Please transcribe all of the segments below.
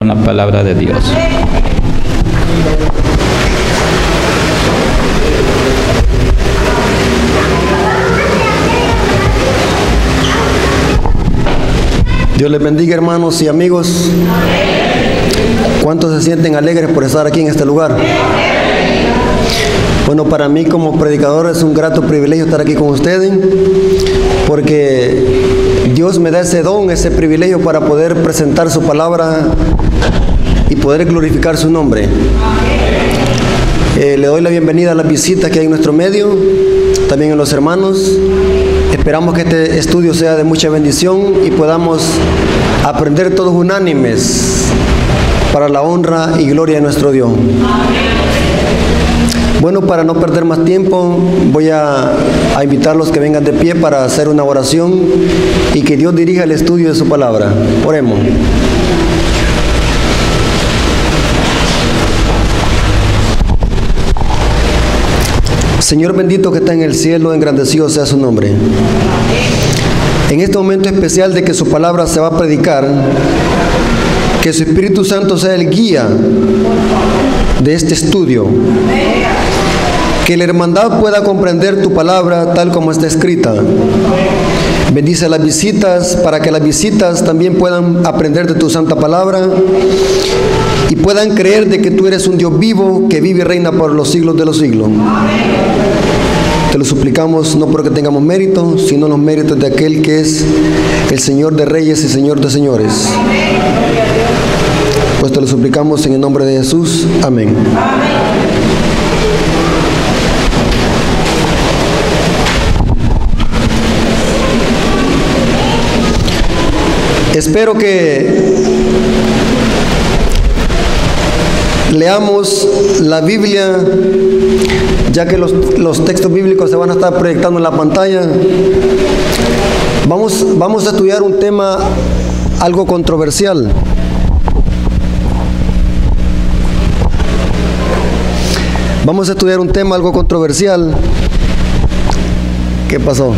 con la palabra de Dios. Dios les bendiga, hermanos y amigos. ¿Cuántos se sienten alegres por estar aquí en este lugar? Bueno, para mí como predicador es un grato privilegio estar aquí con ustedes, porque Dios me da ese don, ese privilegio para poder presentar su palabra y poder glorificar su nombre. Le doy la bienvenida a las visitas que hay en nuestro medio, también a los hermanos. Esperamos que este estudio sea de mucha bendición y podamos aprender todos unánimes para la honra y gloria de nuestro Dios. Bueno, para no perder más tiempo, voy a invitarlos que vengan de pie para hacer una oración y que Dios dirija el estudio de su palabra. Oremos. Señor bendito que está en el cielo, engrandecido sea su nombre. En este momento especial de que su palabra se va a predicar, que su Espíritu Santo sea el guía de este estudio. Que la hermandad pueda comprender tu palabra tal como está escrita. Bendice las visitas para que las visitas también puedan aprender de tu santa palabra y puedan creer de que tú eres un Dios vivo que vive y reina por los siglos de los siglos. Te lo suplicamos no porque tengamos mérito, sino los méritos de aquel que es el Señor de reyes y Señor de señores. Pues te lo suplicamos en el nombre de Jesús. Amén. Espero que leamos la Biblia, ya que los textos bíblicos se van a estar proyectando en la pantalla. Vamos a estudiar un tema algo controversial. Vamos a estudiar un tema algo controversial. ¿Qué pasó?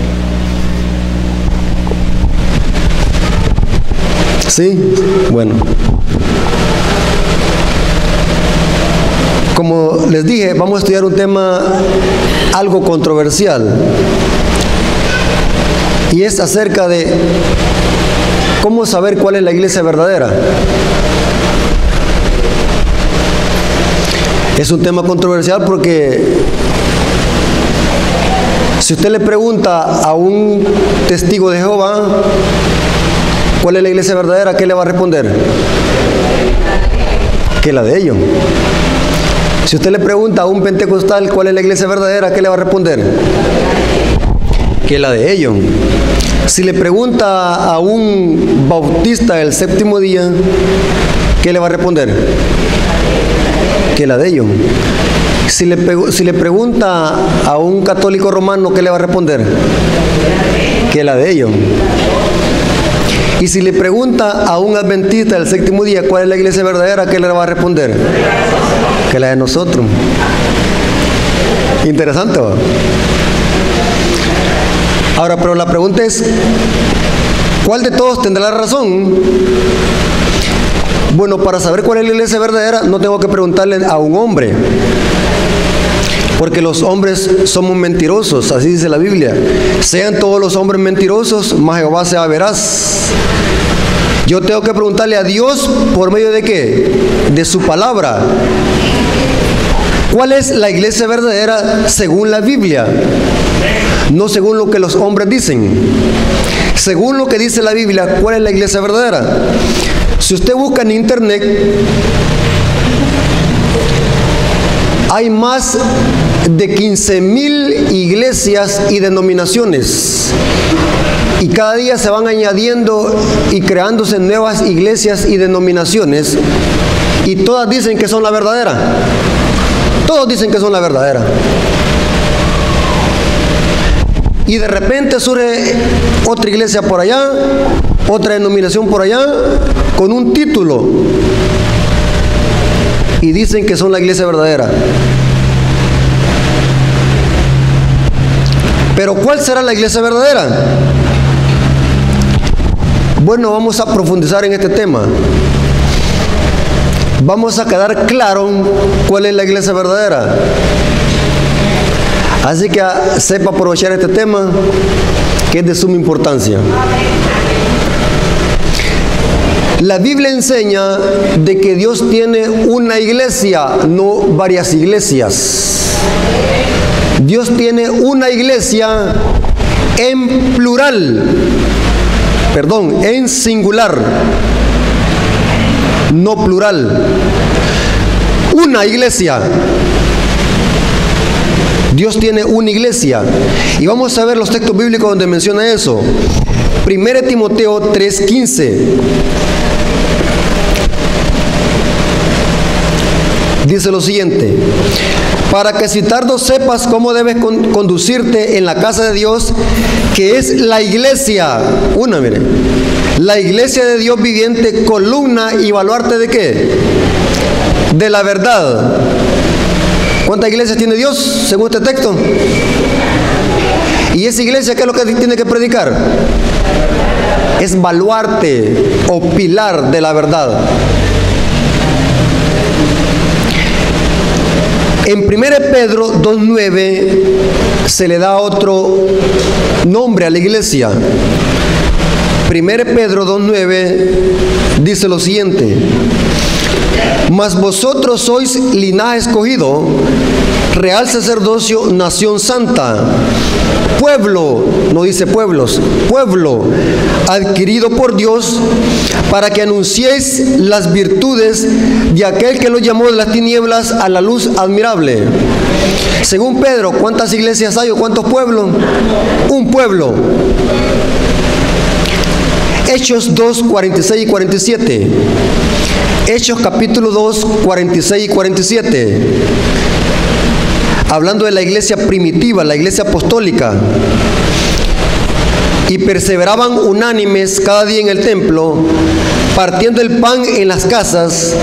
¿Sí? Bueno. Como les dije, vamos a estudiar un tema algo controversial. Y es acerca de cómo saber cuál es la iglesia verdadera. Es un tema controversial porque si usted le pregunta a un testigo de Jehová ¿cuál es la iglesia verdadera? ¿Qué le va a responder? Que la de ellos. Si usted le pregunta a un pentecostal ¿cuál es la iglesia verdadera? ¿Qué le va a responder? Que la de ellos. Si le pregunta a un bautista del séptimo día, ¿qué le va a responder? Que la de ellos. Si le pregunta a un católico romano, ¿qué le va a responder? Que la de ellos. Y si le pregunta a un adventista del séptimo día cuál es la iglesia verdadera, ¿qué le va a responder? Que la de nosotros. Interesante, ¿no? Ahora, pero la pregunta es, ¿cuál de todos tendrá la razón? Bueno, para saber cuál es la iglesia verdadera, no tengo que preguntarle a un hombre. Porque los hombres somos mentirosos, así dice la Biblia. Sean todos los hombres mentirosos, mas Jehová sea veraz. Yo tengo que preguntarle a Dios por medio de ¿qué? De su palabra. ¿Cuál es la iglesia verdadera según la Biblia? No según lo que los hombres dicen. Según lo que dice la Biblia, ¿cuál es la iglesia verdadera? Si usted busca en internet, hay más de 15,000 iglesias y denominaciones. Y cada día se van añadiendo y creándose nuevas iglesias y denominaciones. Y todas dicen que son la verdadera. Todos dicen que son la verdadera. Y de repente surge otra iglesia por allá, otra denominación por allá, con un título. Y dicen que son la iglesia verdadera. Pero ¿cuál será la iglesia verdadera? Bueno, vamos a profundizar en este tema. vamos a quedar claro cuál es la iglesia verdadera. Así que sepa aprovechar este tema, que es de suma importancia. La Biblia enseña de que Dios tiene una iglesia, no varias iglesias. Dios tiene una iglesia en plural, perdón, en singular, no plural. Una iglesia. Dios tiene una iglesia. Y vamos a ver los textos bíblicos donde menciona eso. 1 Timoteo 3:15. Dice lo siguiente: para que si tardo sepas cómo debes conducirte en la casa de Dios, que es la iglesia, la iglesia de Dios viviente, columna y baluarte ¿de qué? De la verdad. ¿Cuántas iglesias tiene Dios según este texto? ¿Y esa iglesia qué es lo que tiene que predicar? Es baluarte o pilar de la verdad. En 1 Pedro 2:9 se le da otro nombre a la iglesia. 1 Pedro 2:9 dice lo siguiente: mas vosotros sois linaje escogido, real sacerdocio, nación santa, pueblo, no dice pueblos, pueblo adquirido por Dios, para que anunciéis las virtudes de aquel que los llamó de las tinieblas a la luz admirable. Según Pedro, ¿cuántas iglesias hay o cuántos pueblos? Un pueblo. Hechos 2, 46 y 47. Hechos capítulo 2, 46 y 47. Hablando de la iglesia primitiva, la iglesia apostólica. Y perseveraban unánimes cada día en el templo, partiendo el pan en las casas,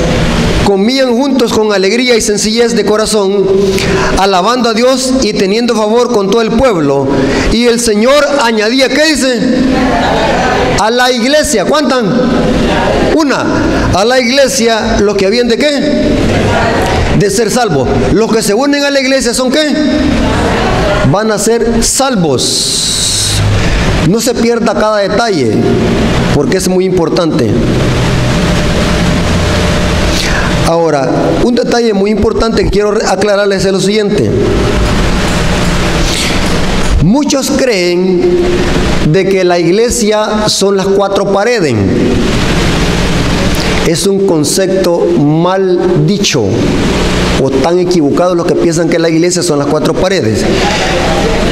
comían juntos con alegría y sencillez de corazón, alabando a Dios y teniendo favor con todo el pueblo. Y el Señor añadía, ¿qué dice? A la iglesia, ¿cuántas? Una. A la iglesia, los que habían de qué? De ser salvos. Los que se unen a la iglesia son ¿qué? Van a ser salvos. No se pierda cada detalle, porque es muy importante. Ahora, un detalle muy importante que quiero aclararles es lo siguiente. Muchos creen de que la iglesia son las cuatro paredes. Es un concepto mal dicho, o tan equivocado los que piensan que la iglesia son las cuatro paredes.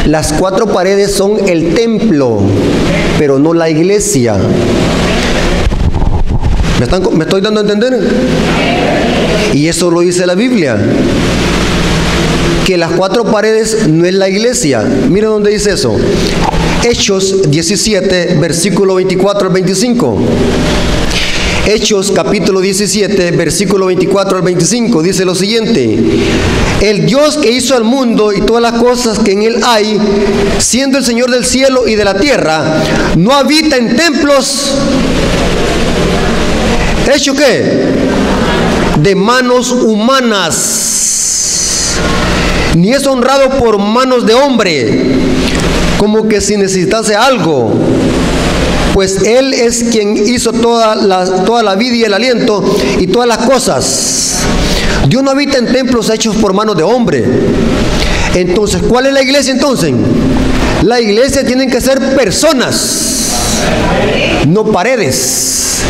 Las cuatro paredes son el templo, pero no la iglesia. ¿Me estoy dando a entender? Y eso lo dice la Biblia, que las cuatro paredes no es la iglesia. Miren dónde dice eso. Hechos 17, versículo 24 al 25. Hechos capítulo 17, versículo 24 al 25, dice lo siguiente: el Dios que hizo al mundo y todas las cosas que en él hay, siendo el Señor del cielo y de la tierra, no habita en templos, ¿hecho qué? De manos humanas, ni es honrado por manos de hombre, como que si necesitase algo. Pues Él es quien hizo toda la vida y el aliento y todas las cosas. Dios no habita en templos hechos por manos de hombre. Entonces, ¿cuál es la iglesia entonces? La iglesia tienen que ser personas, no paredes.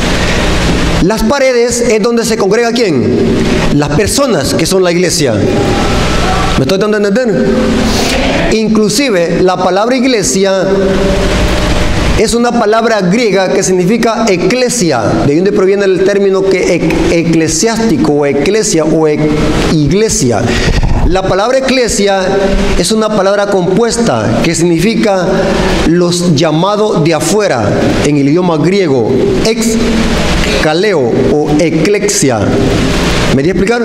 Las paredes es donde se congrega ¿quién? Las personas que son la iglesia. ¿Me estoy dando a entender? Inclusive la palabra iglesia es una palabra griega que significa eclesia, de donde proviene el término que eclesiástico o eclesia o iglesia. La palabra eclesia es una palabra compuesta que significa los llamados de afuera en el idioma griego, ex kaleo o eclexia. ¿Me di a explicar?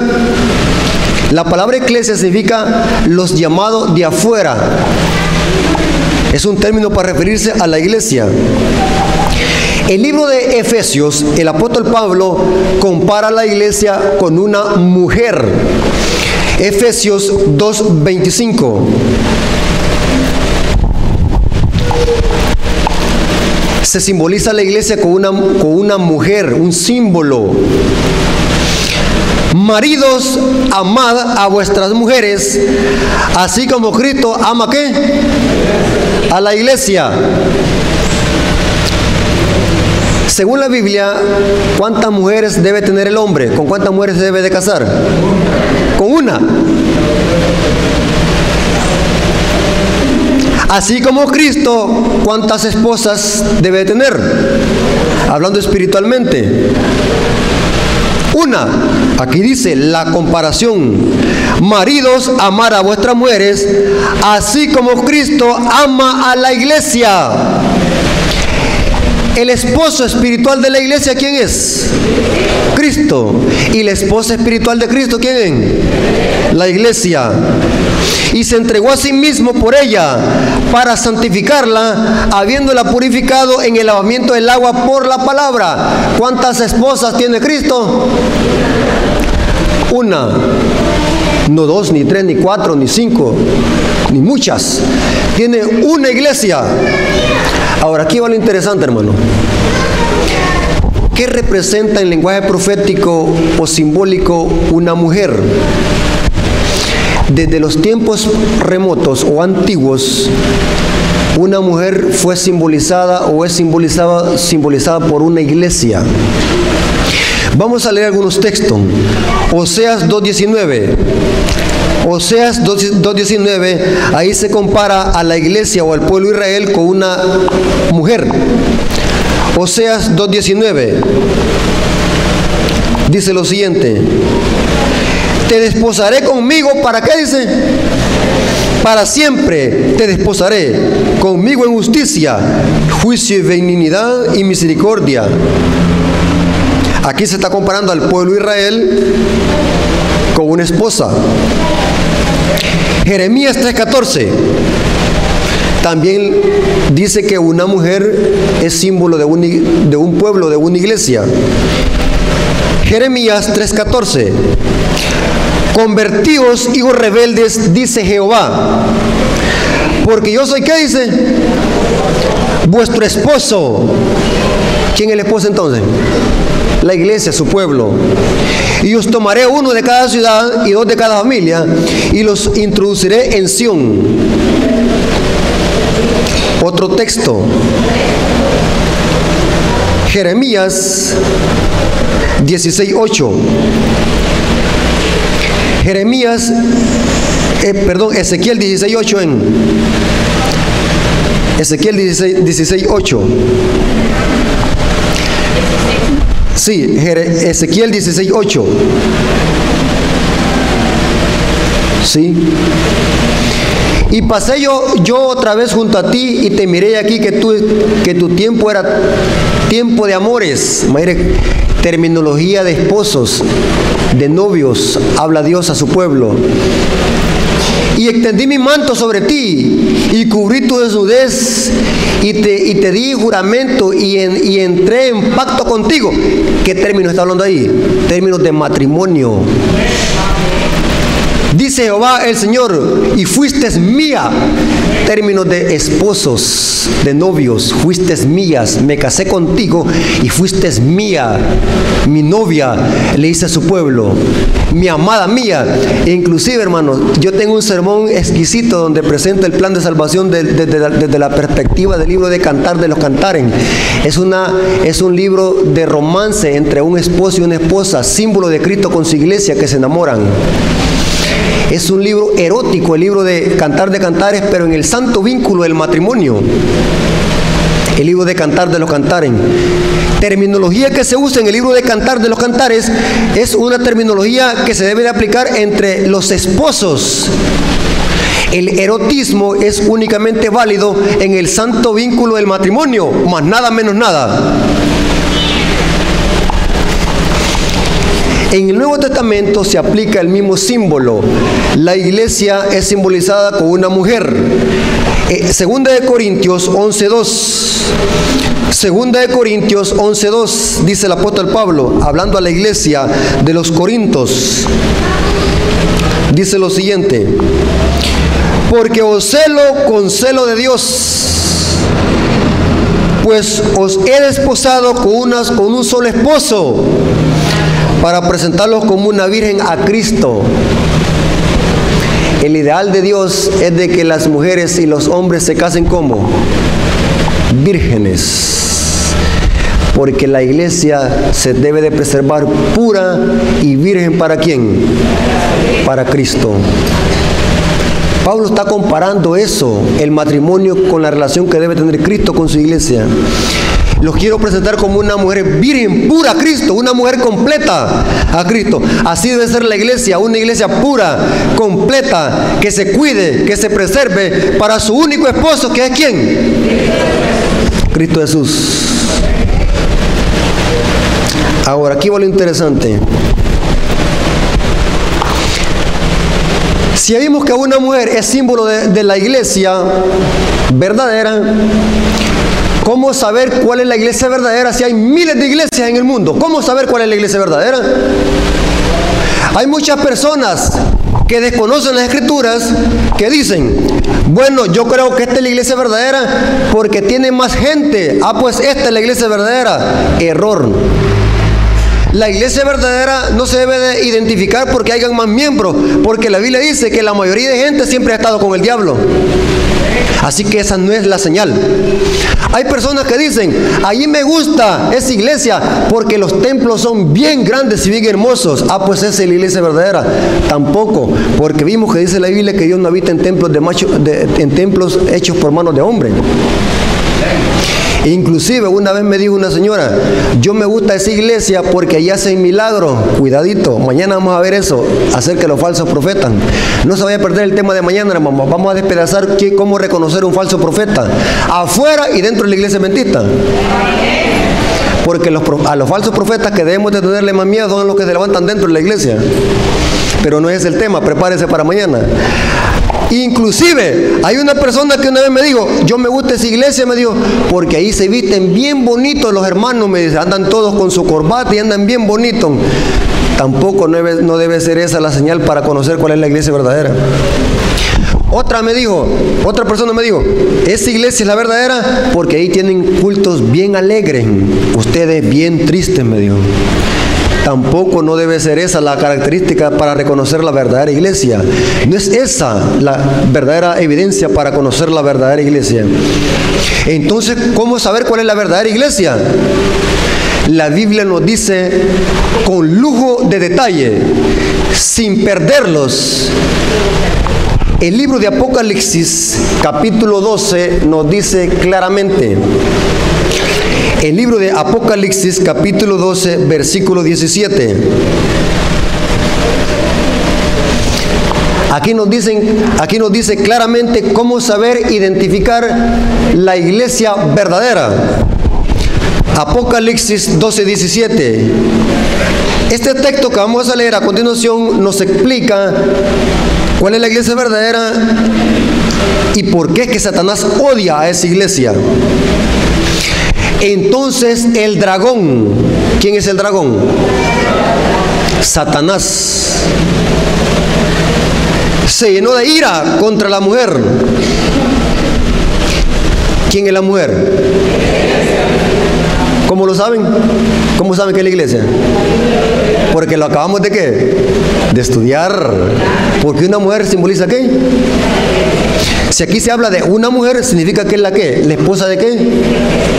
La palabra eclesia significa los llamados de afuera. Es un término para referirse a la iglesia. El libro de Efesios, el apóstol Pablo compara a la iglesia con una mujer. Efesios 2:25. Se simboliza la iglesia con una mujer, un símbolo. Maridos, amad a vuestras mujeres, así como Cristo ama ¿qué? A la iglesia. Según la Biblia, ¿cuántas mujeres debe tener el hombre? ¿Con cuántas mujeres se debe de casar? Con una. Así como Cristo, ¿cuántas esposas debe tener? Hablando espiritualmente. Una. Aquí dice la comparación. Maridos, amar a vuestras mujeres, así como Cristo ama a la iglesia. El esposo espiritual de la iglesia, ¿quién es? Cristo. ¿Y la esposa espiritual de Cristo, quién es? La iglesia. Y se entregó a sí mismo por ella, para santificarla, habiéndola purificado en el lavamiento del agua por la palabra. ¿Cuántas esposas tiene Cristo? Una. No dos, ni tres, ni cuatro, ni cinco, ni muchas. Tiene una iglesia. Ahora, aquí va lo interesante, hermano. ¿Qué representa en lenguaje profético o simbólico una mujer? Desde los tiempos remotos o antiguos, una mujer fue simbolizada o es simbolizada por una iglesia. Vamos a leer algunos textos. Oseas 2:19. Oseas 2:19, ahí se compara a la iglesia o al pueblo de Israel con una mujer. Oseas 2:19 dice lo siguiente: te desposaré conmigo, ¿para qué dice? Para siempre te desposaré conmigo en justicia, juicio y benignidad y misericordia. Aquí se está comparando al pueblo de Israel con una esposa. Jeremías 3:14 también dice que una mujer es símbolo de un pueblo, de una iglesia. Jeremías 3:14: convertíos, hijos rebeldes, dice Jehová, porque yo soy, ¿qué dice? Vuestro esposo. ¿Quién es el esposo entonces? La iglesia, su pueblo. Y os tomaré uno de cada ciudad y dos de cada familia, y los introduciré en Sión. Otro texto. Jeremías 16:8. Ezequiel 16:8 en Ezequiel 16:8. Sí, Ezequiel 16:8. Sí. Y pasé yo otra vez junto a ti y te miré aquí que tu tiempo era tiempo de amores. Mire, terminología de esposos, de novios, habla Dios a su pueblo. Y extendí mi manto sobre ti y cubrí tu desnudez y te di juramento y entré en pacto contigo. ¿Qué término está hablando ahí? Términos de matrimonio. Dice Jehová el Señor: y fuiste mía. Términos de esposos, de novios. Fuiste mías, me casé contigo y fuiste mía, mi novia, le dice a su pueblo, mi amada mía. E inclusive, hermanos, yo tengo un sermón exquisito donde presento el plan de salvación desde la perspectiva del libro de Cantar de los Cantares. Es un libro de romance entre un esposo y una esposa, símbolo de Cristo con su iglesia que se enamoran. Es un libro erótico, el libro de Cantar de Cantares, pero en el santo vínculo del matrimonio. El libro de Cantar de los Cantares. Terminología que se usa en el libro de Cantar de los Cantares es una terminología que se debe de aplicar entre los esposos. El erotismo es únicamente válido en el santo vínculo del matrimonio, más nada menos nada. En el Nuevo Testamento se aplica el mismo símbolo. La iglesia es simbolizada con una mujer. Segunda de Corintios 11:2. Segunda de Corintios 11:2, dice el apóstol Pablo, hablando a la iglesia de los Corintios, dice lo siguiente: porque os celo con celo de Dios, pues os he desposado con un solo esposo, para presentarlos como una virgen a Cristo. El ideal de Dios es de que las mujeres y los hombres se casen como vírgenes, porque la iglesia se debe de preservar pura y virgen. ¿Para quién? Para Cristo. Pablo está comparando eso, el matrimonio, con la relación que debe tener Cristo con su iglesia. Los quiero presentar como una mujer virgen, pura a Cristo, una mujer completa a Cristo. Así debe ser la iglesia, una iglesia pura, completa, que se cuide, que se preserve para su único esposo, que es ¿quién? Cristo Jesús. Ahora, aquí va lo interesante. Si vimos que una mujer es símbolo de la iglesia verdadera, ¿cómo saber cuál es la iglesia verdadera si hay miles de iglesias en el mundo? ¿Cómo saber cuál es la iglesia verdadera? Hay muchas personas que desconocen las escrituras, que dicen, bueno, yo creo que esta es la iglesia verdadera porque tiene más gente. Ah, pues esta es la iglesia verdadera. Error. La iglesia verdadera no se debe de identificar porque hayan más miembros, porque la Biblia dice que la mayoría de gente siempre ha estado con el diablo. Así que esa no es la señal. Hay personas que dicen, allí me gusta esa iglesia porque los templos son bien grandes y bien hermosos. Ah, pues esa es la iglesia verdadera. Tampoco, porque vimos que dice la Biblia que Dios no habita en templos en templos hechos por manos de hombre. Inclusive una vez me dijo una señora, yo me gusta esa iglesia porque allí hacen milagros. Cuidadito, mañana vamos a ver eso acerca de los falsos profetas. No se vaya a perder el tema de mañana, hermano. Vamos a despedazar cómo reconocer un falso profeta afuera y dentro de la iglesia adventista. Porque a los falsos profetas que debemos de tenerle más miedo son los que se levantan dentro de la iglesia. Pero no es el tema, prepárese para mañana. Inclusive hay una persona que una vez me dijo, yo me gusta esa iglesia, me dijo, porque ahí se visten bien bonitos los hermanos, me dice, andan todos con su corbata y andan bien bonitos. Tampoco no debe ser esa la señal para conocer cuál es la iglesia verdadera. Otra persona me dijo, esa iglesia es la verdadera porque ahí tienen cultos bien alegres, ustedes bien tristes, me dijo. Tampoco no debe ser esa la característica para reconocer la verdadera iglesia. No es esa la verdadera evidencia para conocer la verdadera iglesia. Entonces, ¿cómo saber cuál es la verdadera iglesia? La Biblia nos dice con lujo de detalle, sin perderlos. El libro de Apocalipsis, capítulo 12, nos dice claramente. El libro de Apocalipsis, capítulo 12, versículo 17. Aquí nos dice claramente cómo saber identificar la iglesia verdadera. Apocalipsis 12, 17. Este texto que vamos a leer a continuación nos explica cuál es la iglesia verdadera y por qué es que Satanás odia a esa iglesia. Entonces el dragón, ¿quién es el dragón? Satanás. Se llenó de ira contra la mujer. ¿Quién es la mujer? ¿Cómo lo saben? ¿Cómo saben que es la iglesia? Porque lo acabamos de ¿qué? De estudiar. Porque una mujer simboliza ¿qué? Si aquí se habla de una mujer, significa que es la ¿qué? ¿La esposa de qué?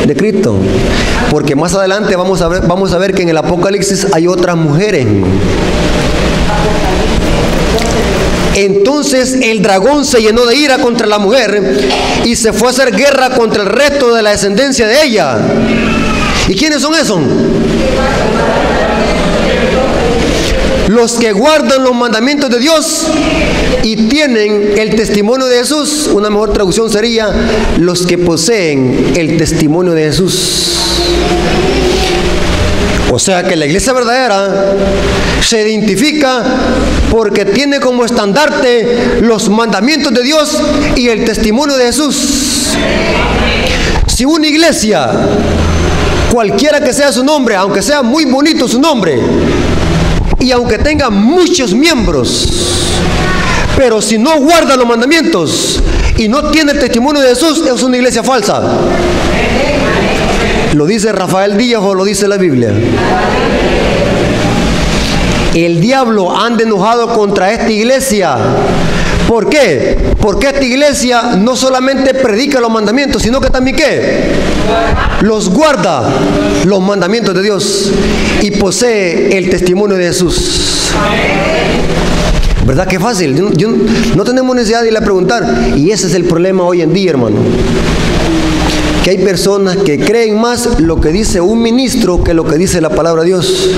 De Cristo. Porque más adelante vamos a ver que en el Apocalipsis hay otras mujeres. Entonces el dragón se llenó de ira contra la mujer y se fue a hacer guerra contra el resto de la descendencia de ella. ¿Y quiénes son esos? Los que guardan los mandamientos de Dios y tienen el testimonio de Jesús. Una mejor traducción sería los que poseen el testimonio de Jesús. O sea que la iglesia verdadera se identifica porque tiene como estandarte los mandamientos de Dios y el testimonio de Jesús. Si una iglesia cualquiera que sea su nombre, aunque sea muy bonito su nombre, y aunque tenga muchos miembros, pero si no guarda los mandamientos y no tiene el testimonio de Jesús, es una iglesia falsa. ¿Lo dice Rafael Díaz o lo dice la Biblia? El diablo anda enojado contra esta iglesia. ¿Por qué? Porque esta iglesia no solamente predica los mandamientos, sino que también ¿qué? Los guarda, los mandamientos de Dios, y posee el testimonio de Jesús. ¿Verdad que es fácil? No tenemos necesidad de ir a preguntar. Y ese es el problema hoy en día, hermano. Que hay personas que creen más lo que dice un ministro que lo que dice la palabra de Dios.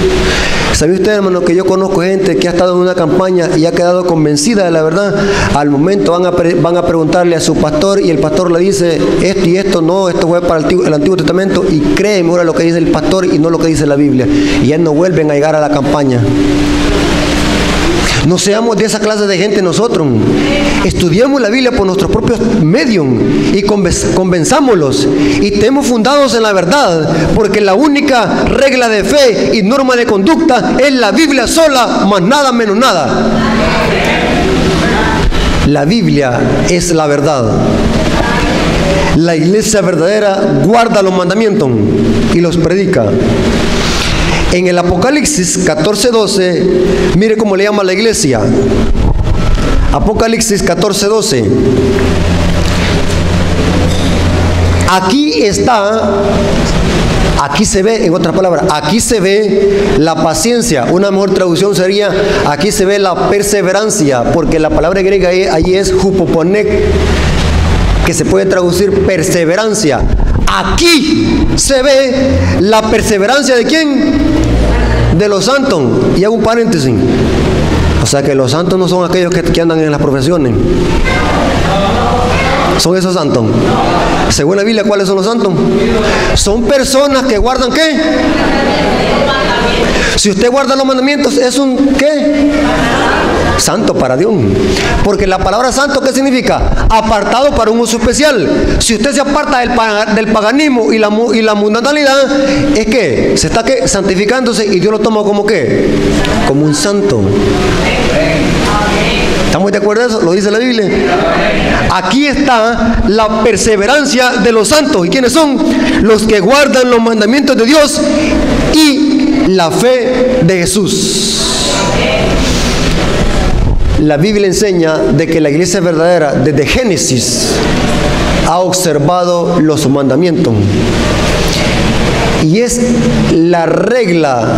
¿Sabe usted, hermano, que yo conozco gente que ha estado en una campaña y ha quedado convencida de la verdad? Al momento van a preguntarle a su pastor y el pastor le dice esto y esto, no, esto fue para el Antiguo Testamento, y creen ahora lo que dice el pastor y no lo que dice la Biblia. Y ya no vuelven a llegar a la campaña. No seamos de esa clase de gente nosotros. Estudiemos la Biblia por nuestros propios medios y convenzámoslos y estemos fundados en la verdad, porque la única regla de fe y norma de conducta es la Biblia sola, más nada menos nada. La Biblia es la verdad. La iglesia verdadera guarda los mandamientos y los predica. En el Apocalipsis 14:12, mire cómo le llama a la iglesia. Apocalipsis 14:12. Aquí se ve, en otras palabras, aquí se ve la paciencia. Una mejor traducción sería, aquí se ve la perseverancia, porque la palabra griega ahí es hupoponek, que se puede traducir perseverancia. Aquí se ve la perseverancia ¿de quién? De los santos. Y hago un paréntesis. O sea que los santos no son aquellos que andan en las profesiones. ¿Son esos santos? Según la Biblia, ¿cuáles son los santos? Son personas que guardan ¿qué? Si usted guarda los mandamientos, es un ¿qué? Santo para Dios. Porque la palabra santo, ¿qué significa? Apartado para un uso especial. Si usted se aparta del paganismo y la mundanalidad, es que se está ¿qué? Santificándose, y Dios lo toma como ¿qué? Como un santo. ¿Estamos de acuerdo en eso? Lo dice la Biblia. Aquí está la perseverancia de los santos. ¿Y quiénes son? Los que guardan los mandamientos de Dios y la fe de Jesús. La Biblia enseña de que la iglesia verdadera, desde Génesis, ha observado los mandamientos. Y es la regla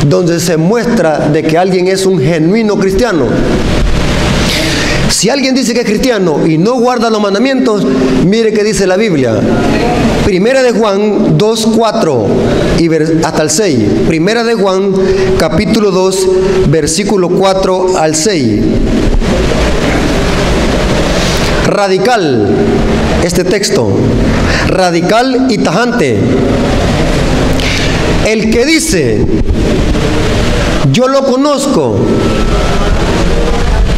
donde se muestra de que alguien es un genuino cristiano. Si alguien dice que es cristiano y no guarda los mandamientos, mire qué dice la Biblia. Primera de Juan 2:4 y hasta el 6. Primera de Juan, capítulo 2, versículo 4 al 6. Radical este texto, radical y tajante. El que dice, yo lo conozco,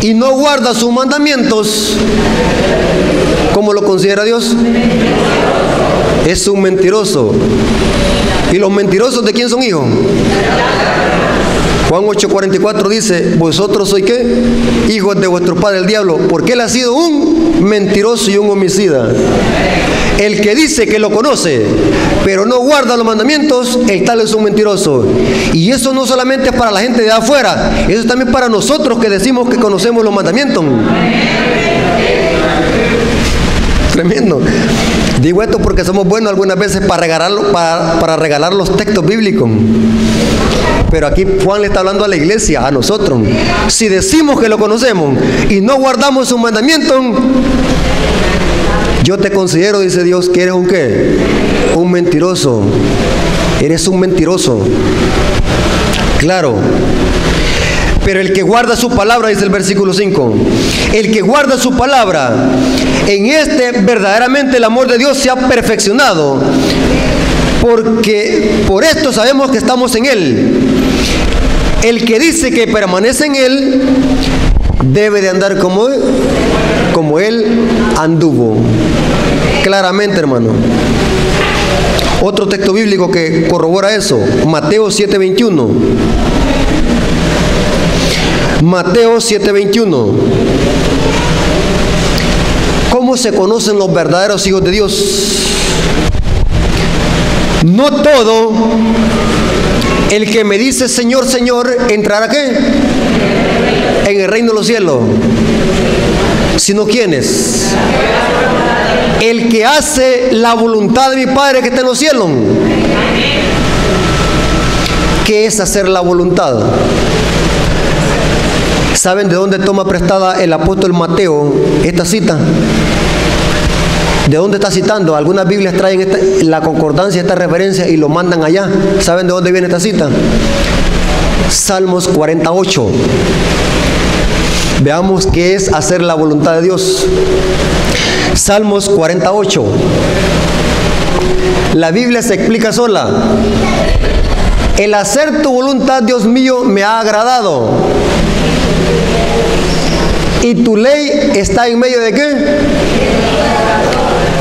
y no guarda sus mandamientos, ¿cómo lo considera Dios? Es un mentiroso. ¿Y los mentirosos de quién son hijos? Juan 8:44 dice, vosotros sois ¿qué? Hijos de vuestro padre el diablo, porque él ha sido un mentiroso y un homicida. El que dice que lo conoce, pero no guarda los mandamientos, el tal es un mentiroso. Y eso no solamente es para la gente de afuera, eso es también para nosotros que decimos que conocemos los mandamientos. Tremendo. Digo esto porque somos buenos algunas veces para regalar los textos bíblicos. Pero aquí Juan le está hablando a la iglesia, a nosotros. Si decimos que lo conocemos y no guardamos sus mandamientos, yo te considero, dice Dios, que eres un ¿qué? Un mentiroso. Eres un mentiroso. Claro. Pero el que guarda su palabra, dice el versículo 5, el que guarda su palabra, en este verdaderamente el amor de Dios se ha perfeccionado, porque por esto sabemos que estamos en Él. El que dice que permanece en Él, debe de andar como Él anduvo. Claramente, hermano. Otro texto bíblico que corrobora eso, Mateo 7:21. Mateo 7:21. ¿Cómo se conocen los verdaderos hijos de Dios? No todo el que me dice Señor, Señor, entrará ¿qué? En el reino de los cielos. Sino ¿quiénes? El que hace la voluntad de mi Padre que está en los cielos. ¿Qué es hacer la voluntad? ¿Saben de dónde toma prestada el apóstol Mateo esta cita? ¿De dónde está citando? Algunas Biblias traen la concordancia, esta referencia y lo mandan allá. ¿Saben de dónde viene esta cita? Salmos 48. Veamos qué es hacer la voluntad de Dios. Salmos 48. La Biblia se explica sola. El hacer tu voluntad, Dios mío, me ha agradado. ¿Y tu ley está en medio de qué?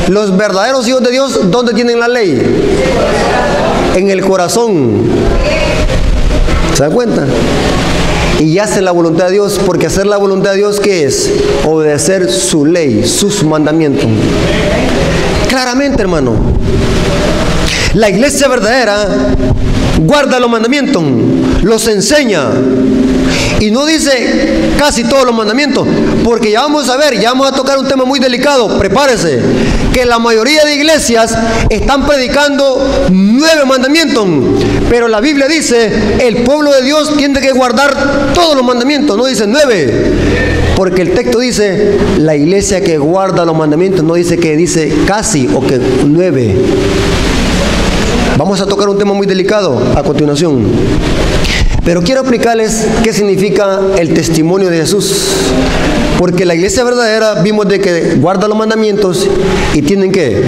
Los verdaderos hijos de Dios, ¿dónde tienen la ley? En el corazón. ¿Se dan cuenta? Y hacen la voluntad de Dios, porque hacer la voluntad de Dios, ¿qué es? Obedecer su ley, sus mandamientos. Claramente, hermano, la iglesia verdadera guarda los mandamientos, los enseña. Y no dice casi todos los mandamientos, porque ya vamos a ver, ya vamos a tocar un tema muy delicado, prepárese, que la mayoría de iglesias están predicando 9 mandamientos, pero la Biblia dice, el pueblo de Dios tiene que guardar todos los mandamientos, no dice 9, porque el texto dice, la iglesia que guarda los mandamientos, no dice que dice casi o que 9. Vamos a tocar un tema muy delicado a continuación. Pero quiero explicarles qué significa el testimonio de Jesús. Porque la iglesia verdadera vimos de que guarda los mandamientos y tienen que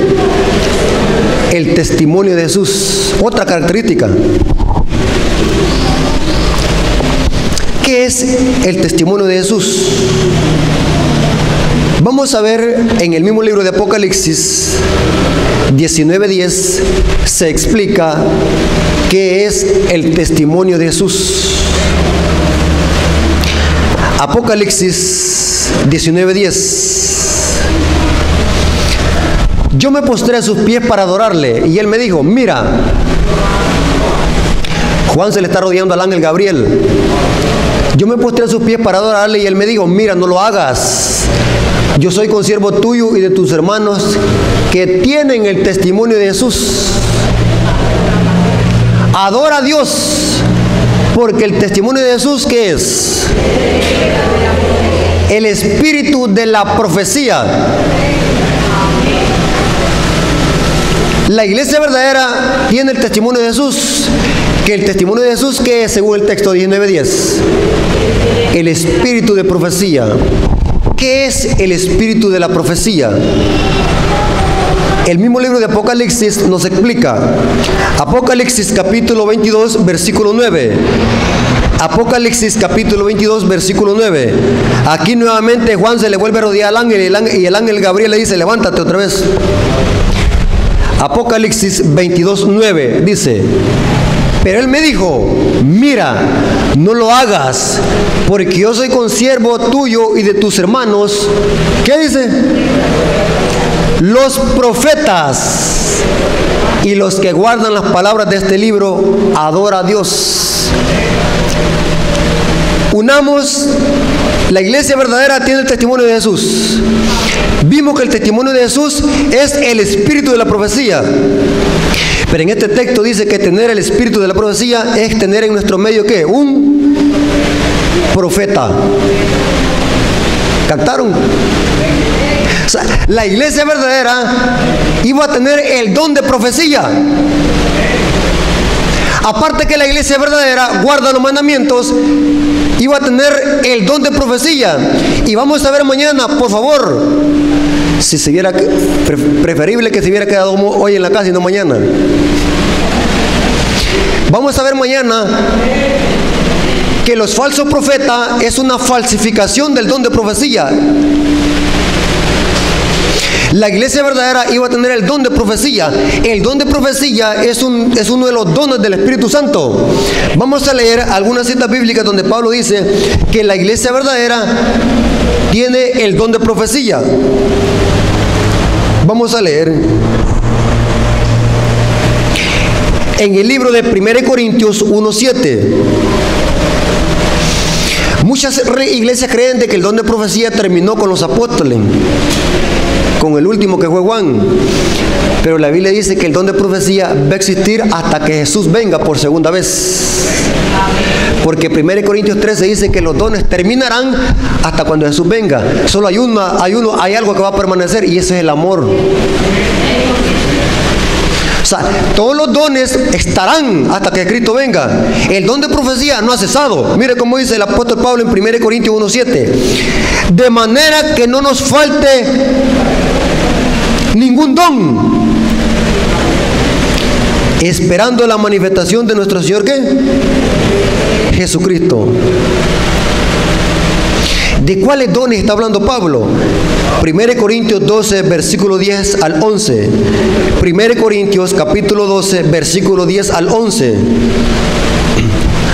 el testimonio de Jesús. Otra característica. ¿Qué es el testimonio de Jesús? Vamos a ver en el mismo libro de Apocalipsis 19:10 se explica qué es el testimonio de Jesús. Apocalipsis 19:10. Yo me postré a sus pies para adorarle y él me dijo, mira, Juan se le está rodeando al ángel Gabriel. Yo me postré a sus pies para adorarle y él me dijo, mira, no lo hagas. Yo soy consiervo tuyo y de tus hermanos que tienen el testimonio de Jesús. Adora a Dios, porque el testimonio de Jesús, ¿qué es? El espíritu de la profecía. La iglesia verdadera tiene el testimonio de Jesús, que el testimonio de Jesús, ¿qué es según el texto 19:10? El espíritu de profecía. ¿Qué es el espíritu de la profecía? El mismo libro de Apocalipsis nos explica. Apocalipsis capítulo 22, versículo 9. Apocalipsis capítulo 22, versículo 9. Aquí nuevamente Juan se le vuelve a rodear al ángel y el ángel Gabriel le dice, levántate otra vez. Apocalipsis 22, 9 dice, pero él me dijo, mira, no lo hagas, porque yo soy consiervo tuyo y de tus hermanos. ¿Qué dice? Los profetas y los que guardan las palabras de este libro, adora a Dios. Unamos, la iglesia verdadera tiene el testimonio de Jesús. Vimos que el testimonio de Jesús es el espíritu de la profecía. Pero en este texto dice que tener el espíritu de la profecía es tener en nuestro medio ¿qué? Un profeta. ¿Captaron? O sea, la iglesia verdadera iba a tener el don de profecía. Aparte que la iglesia verdadera guarda los mandamientos, iba a tener el don de profecía. Y vamos a ver mañana, por favor, si se viera, preferible que se hubiera quedado hoy en la casa y no mañana. Vamos a ver mañana que los falsos profetas es una falsificación del don de profecía. La iglesia verdadera iba a tener el don de profecía. El don de profecía es uno de los dones del Espíritu Santo. Vamos a leer algunas citas bíblicas donde Pablo dice que la iglesia verdadera tiene el don de profecía. Vamos a leer en el libro de 1 Corintios 1:7. Muchas iglesias creen de que el don de profecía terminó con los apóstoles, con el último que fue Juan. Pero la Biblia dice que el don de profecía va a existir hasta que Jesús venga por segunda vez. Porque 1 Corintios 13 dice que los dones terminarán hasta cuando Jesús venga. Solo hay algo que va a permanecer, y ese es el amor. O sea, todos los dones estarán hasta que Cristo venga. El don de profecía no ha cesado. Mire cómo dice el apóstol Pablo en 1 Corintios 1:7. De manera que no nos falte ningún don, esperando la manifestación de nuestro Señor, ¿qué? Jesucristo. ¿De cuáles dones está hablando Pablo? 1 Corintios 12, versículo 10 al 11. 1 Corintios capítulo 12, versículo 10 al 11.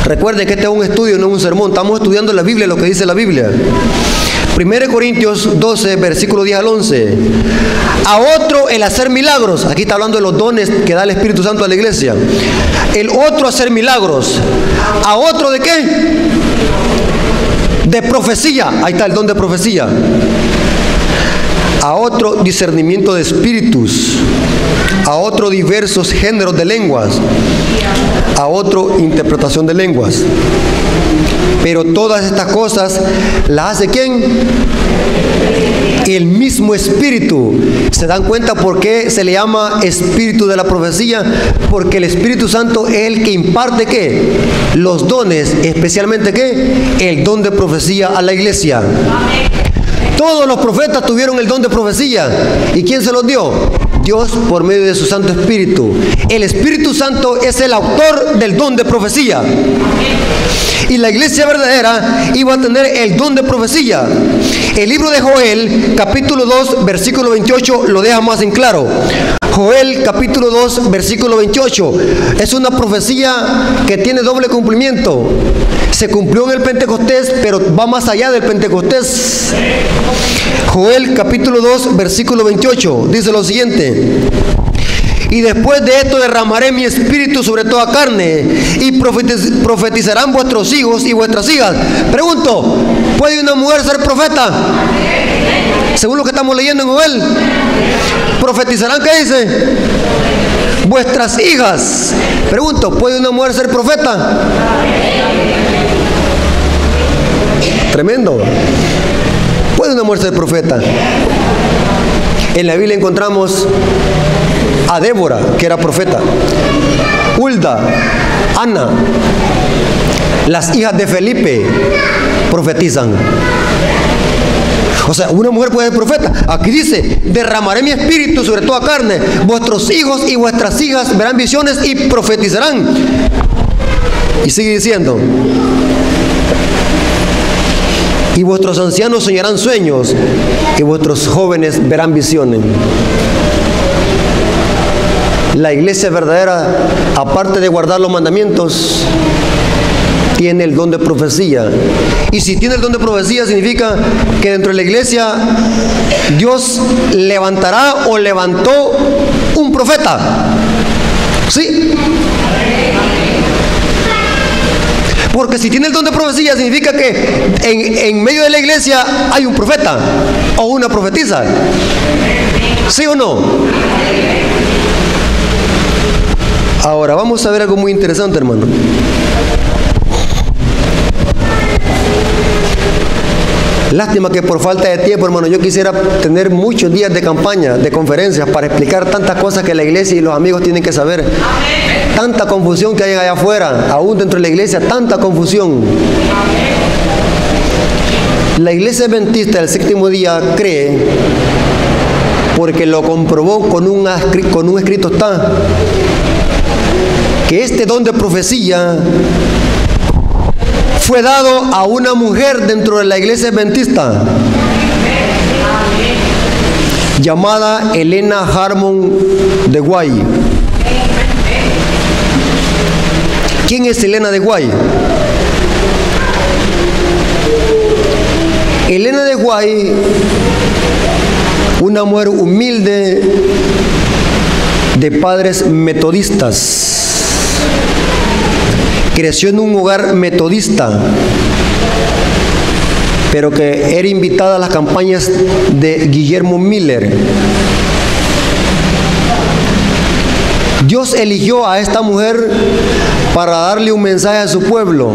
Recuerden que este es un estudio, no es un sermón. Estamos estudiando la Biblia, lo que dice la Biblia. 1 Corintios 12, versículo 10 al 11. A otro el hacer milagros. Aquí está hablando de los dones que da el Espíritu Santo a la iglesia. El otro hacer milagros. ¿A otro de qué? De profecía. Ahí está el don de profecía. A otro discernimiento de espíritus. A otro diversos géneros de lenguas. A otro interpretación de lenguas. Pero todas estas cosas las hace ¿quién? El mismo Espíritu. ¿Se dan cuenta por qué se le llama Espíritu de la profecía? Porque el Espíritu Santo es el que imparte ¿qué? Los dones, especialmente ¿qué? El don de profecía a la iglesia. Todos los profetas tuvieron el don de profecía. ¿Y quién se los dio? Dios por medio de su Santo Espíritu. El Espíritu Santo es el autor del don de profecía. Y la iglesia verdadera iba a tener el don de profecía. El libro de Joel, capítulo 2, versículo 28, lo deja más en claro. Joel, capítulo 2, versículo 28. Es una profecía que tiene doble cumplimiento. Se cumplió en el Pentecostés, pero va más allá del Pentecostés. Joel, capítulo 2, versículo 28, dice lo siguiente. Y después de esto derramaré mi espíritu sobre toda carne, y profetizarán vuestros hijos y vuestras hijas. Pregunto, ¿puede una mujer ser profeta? Según lo que estamos leyendo en Joel. ¿Profetizarán qué dice? Vuestras hijas. Pregunto, ¿puede una mujer ser profeta? Tremendo. ¿Puede una mujer ser profeta? En la Biblia encontramos a Débora, que era profeta. Hulda, Ana, las hijas de Felipe profetizan. O sea, una mujer puede ser profeta. Aquí dice, derramaré mi espíritu sobre toda carne. Vuestros hijos y vuestras hijas verán visiones y profetizarán. Y sigue diciendo, y vuestros ancianos soñarán sueños, y vuestros jóvenes verán visiones. La iglesia verdadera, aparte de guardar los mandamientos, tiene el don de profecía. Y si tiene el don de profecía, significa que dentro de la iglesia Dios levantará o levantó un profeta. ¿Sí? Porque si tiene el don de profecía, significa que en medio de la iglesia hay un profeta o una profetisa. ¿Sí o no? Ahora vamos a ver algo muy interesante, hermano. Lástima que por falta de tiempo, hermano, yo quisiera tener muchos días de campaña, de conferencias, para explicar tantas cosas que la iglesia y los amigos tienen que saber. Tanta confusión que hay allá afuera, aún dentro de la iglesia, tanta confusión. La iglesia adventista del séptimo día cree, porque lo comprobó con un escrito está, que este don de profecía fue dado a una mujer dentro de la iglesia adventista. llamada Elena Harmon de White. ¿Quién es Elena de White? Elena de White, una mujer humilde de padres metodistas, creció en un hogar metodista, pero que era invitada a las campañas de Guillermo Miller. Dios eligió a esta mujer para darle un mensaje a su pueblo.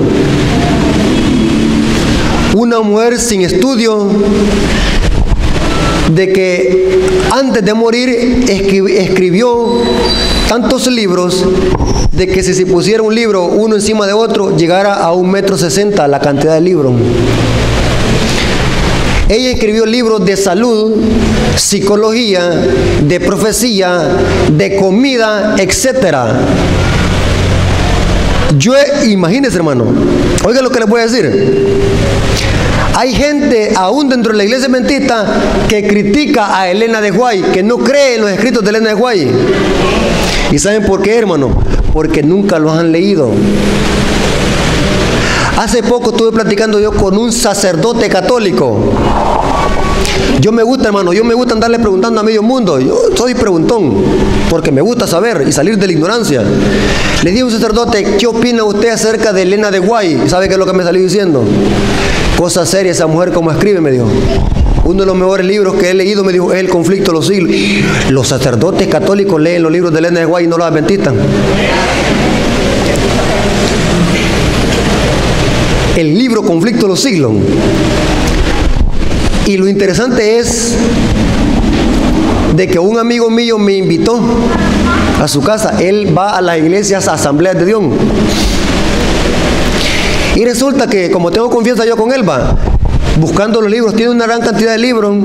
Una mujer sin estudio, de que antes de morir escribió tantos libros, de que si se pusiera un libro uno encima de otro, llegara a 1,60 m la cantidad de libros. Ella escribió libros de salud, psicología, de profecía, de comida, etc. Imagínense, hermano, oiga lo que les voy a decir. Hay gente, aún dentro de la iglesia adventista, que critica a Elena de White, que no cree en los escritos de Elena de White. ¿Y saben por qué, hermano? Porque nunca los han leído. Hace poco estuve platicando yo con un sacerdote católico. Yo me gusta, hermano, andarle preguntando a medio mundo. Yo soy preguntón, porque me gusta saber y salir de la ignorancia. Le dije a un sacerdote, ¿qué opina usted acerca de Elena de White? ¿Y sabe qué es lo que me salió diciendo? Cosa seria esa mujer como escribe, me dijo. Uno de los mejores libros que he leído, me dijo, es El conflicto de los siglos. Los sacerdotes católicos leen los libros de Elena de White y no los adventistas. El libro Conflicto de los siglos. Y lo interesante es de que un amigo mío me invitó a su casa. Él va a las iglesias, a asambleas de Dios. Y resulta que, como tengo confianza yo con él, va buscando los libros, tiene una gran cantidad de libros.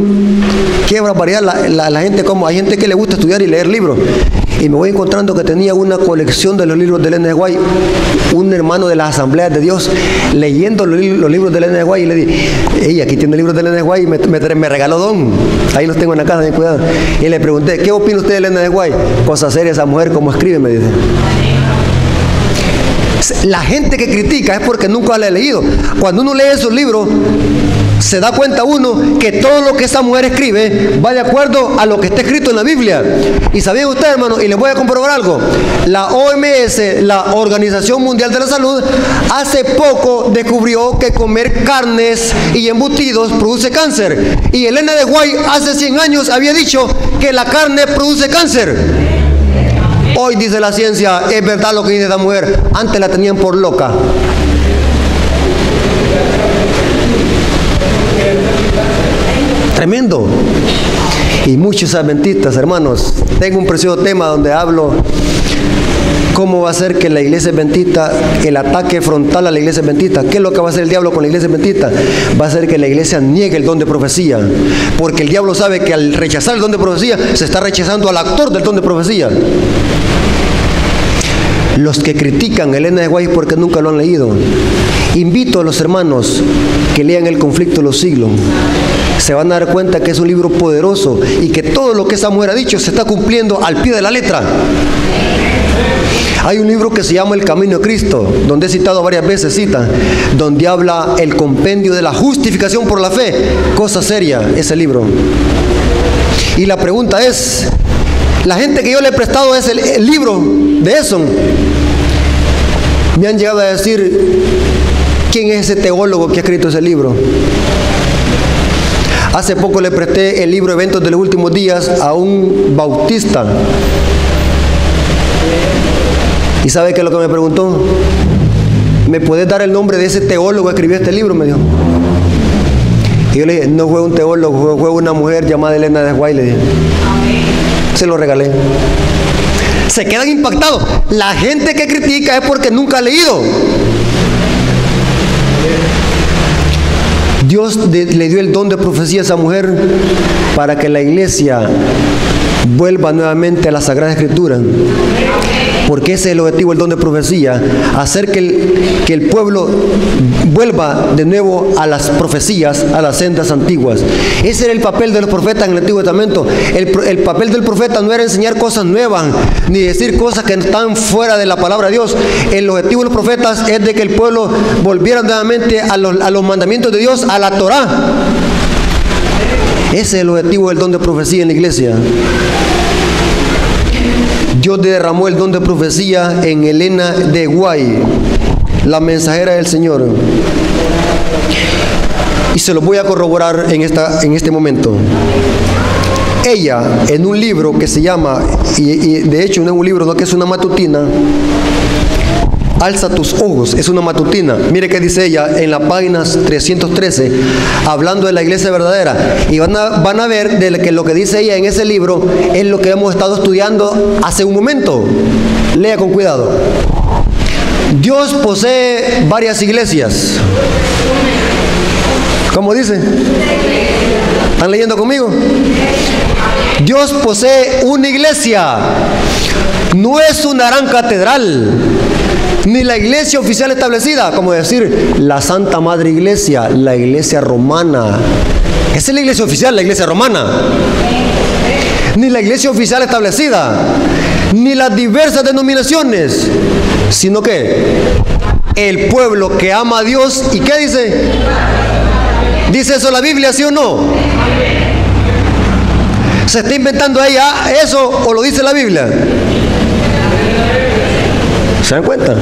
Qué barbaridad la gente, como hay gente que le gusta estudiar y leer libros. Y me voy encontrando que tenía una colección de los libros de Elena de White. Un hermano de las asambleas de Dios leyendo los libros de Elena de White, y le dije, hey, aquí tiene libros de Elena de White, y me regaló don. Ahí los tengo en la casa, ten cuidado. Y le pregunté, ¿qué opina usted de Elena de White? Cosa seria esa mujer, como escribe, me dice. La gente que critica es porque nunca la ha leído. Cuando uno lee esos libros, se da cuenta uno que todo lo que esa mujer escribe va de acuerdo a lo que está escrito en la Biblia. Y sabían ustedes, hermano, y les voy a comprobar algo. La OMS, la Organización Mundial de la Salud, hace poco descubrió que comer carnes y embutidos produce cáncer. Y Elena de White hace 100 años había dicho que la carne produce cáncer. Hoy dice la ciencia, es verdad lo que dice esta mujer. Antes la tenían por loca. Tremendo. Y muchos adventistas, hermanos, tengo un precioso tema donde hablo cómo va a ser que la iglesia adventista, el ataque frontal a la iglesia adventista, ¿qué es lo que va a hacer el diablo con la iglesia adventista? Va a hacer que la iglesia niegue el don de profecía, porque el diablo sabe que al rechazar el don de profecía, se está rechazando al actor del don de profecía. Los que critican a Elena de White porque nunca lo han leído, invito a los hermanos que lean El conflicto de los siglos. Se van a dar cuenta que es un libro poderoso y que todo lo que esa mujer ha dicho se está cumpliendo al pie de la letra. Hay un libro que se llama El camino de Cristo, donde he citado varias veces, donde habla el compendio de la justificación por la fe. Cosa seria ese libro. Y la pregunta es, la gente que yo le he prestado el libro de eso, me han llegado a decir, ¿quién es ese teólogo que ha escrito ese libro? Hace poco le presté el libro Eventos de los Últimos Días a un bautista. ¿Y sabe qué es lo que me preguntó? ¿Me puedes dar el nombre de ese teólogo que escribió este libro? Me dijo. Y yo le dije, no fue un teólogo, fue una mujer llamada Elena de White, le dije. Se lo regalé. Se quedan impactados. La gente que critica es porque nunca ha leído. Dios le dio el don de profecía a esa mujer para que la iglesia vuelva nuevamente a la Sagrada Escritura. porque ese es el objetivo del don de profecía, hacer que el pueblo vuelva de nuevo a las profecías, a las sendas antiguas. Ese era el papel de los profetas en el Antiguo Testamento. El papel del profeta no era enseñar cosas nuevas, ni decir cosas que están fuera de la palabra de Dios. El objetivo de los profetas es de que el pueblo volviera nuevamente a los mandamientos de Dios, a la Torá. Ese es el objetivo del don de profecía en la iglesia. Dios derramó el don de profecía en Elena de Guay, la mensajera del Señor. Y se lo voy a corroborar en este momento. Ella, en un libro que se llama, y de hecho no es un libro, no, que es una matutina, Alza tus ojos, es una matutina. Mire qué dice ella en la página 313, hablando de la iglesia verdadera. Y van a ver que lo que dice ella en ese libro es lo que hemos estado estudiando hace un momento. Lea con cuidado. Dios posee varias iglesias. ¿Cómo dice? ¿Están leyendo conmigo? Dios posee una iglesia. No es una gran catedral, ni la iglesia oficial establecida, como decir la Santa Madre Iglesia, la iglesia romana. Esa es la iglesia oficial, la iglesia romana. Ni la iglesia oficial establecida, ni las diversas denominaciones, sino que el pueblo que ama a Dios. ¿Y qué dice? ¿Dice eso la Biblia, sí o no? ¿Se está inventando ella eso o lo dice la Biblia? ¿Se dan cuenta?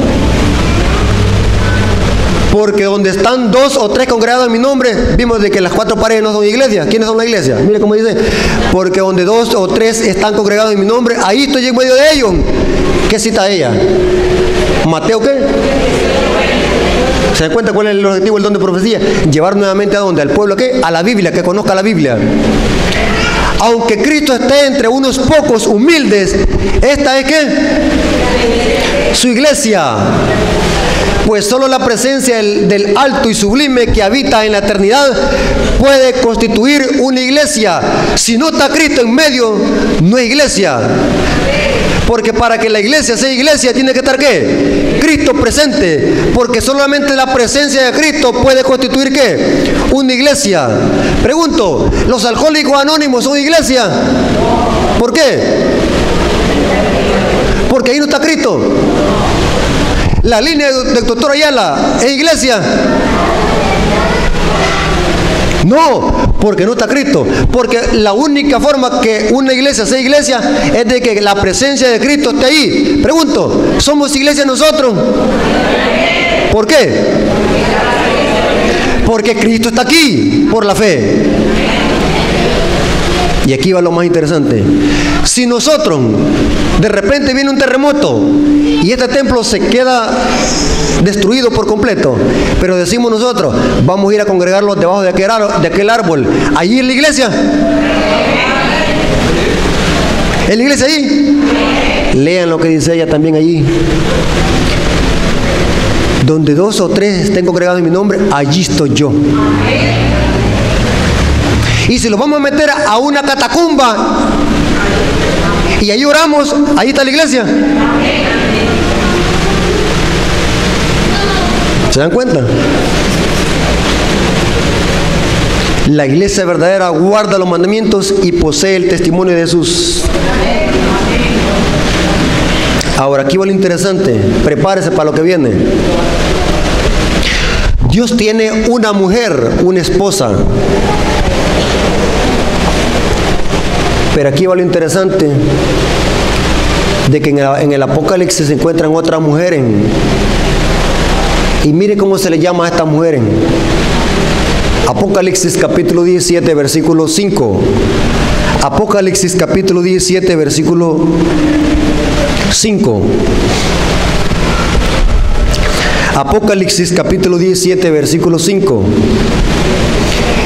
Porque donde están 2 o 3 congregados en mi nombre, vimos de que las 4 paredes no son iglesias. ¿Quiénes son la iglesia? Mire cómo dice, porque donde 2 o 3 están congregados en mi nombre, ahí estoy en medio de ellos. ¿Qué cita ella? ¿Mateo qué? ¿Se dan cuenta cuál es el objetivo del don de profecía? Llevar nuevamente a dónde, al pueblo ¿qué? A la Biblia, que conozca la Biblia. Aunque Cristo esté entre unos pocos humildes, esta es ¿qué? Su iglesia. Pues solo la presencia del alto y sublime que habita en la eternidad puede constituir una iglesia. Si no está Cristo en medio, no es iglesia. Porque para que la iglesia sea iglesia tiene que estar ¿qué? Cristo presente. Porque solamente la presencia de Cristo puede constituir ¿qué? Una iglesia. Pregunto, ¿los alcohólicos anónimos son iglesia? ¿Por qué? Porque ahí no está Cristo. La línea del doctor Ayala es iglesia. No, porque no está Cristo. Porque la única forma que una iglesia sea iglesia es de que la presencia de Cristo esté ahí. Pregunto, ¿somos iglesia nosotros? ¿Por qué? Porque Cristo está aquí por la fe. Y aquí va lo más interesante. Si nosotros, de repente viene un terremoto y este templo se queda destruido por completo, pero decimos nosotros, vamos a ir a congregarlos debajo de aquel árbol, allí en la iglesia. ¿En la iglesia allí? Lean lo que dice ella también allí. Donde 2 o 3 estén congregados en mi nombre, allí estoy yo. Y si los vamos a meter a una catacumba y ahí oramos, ahí está la iglesia. ¿Se dan cuenta? La iglesia verdadera guarda los mandamientos y posee el testimonio de Jesús. Ahora, aquí va lo interesante. Prepárese para lo que viene. Dios tiene una mujer, una esposa. Pero aquí va lo interesante, de que en el Apocalipsis se encuentran otras mujeres. Y mire cómo se le llama a estas mujeres. Apocalipsis capítulo 17, versículo 5. Apocalipsis capítulo 17, versículo 5. Apocalipsis capítulo 17, versículo 5.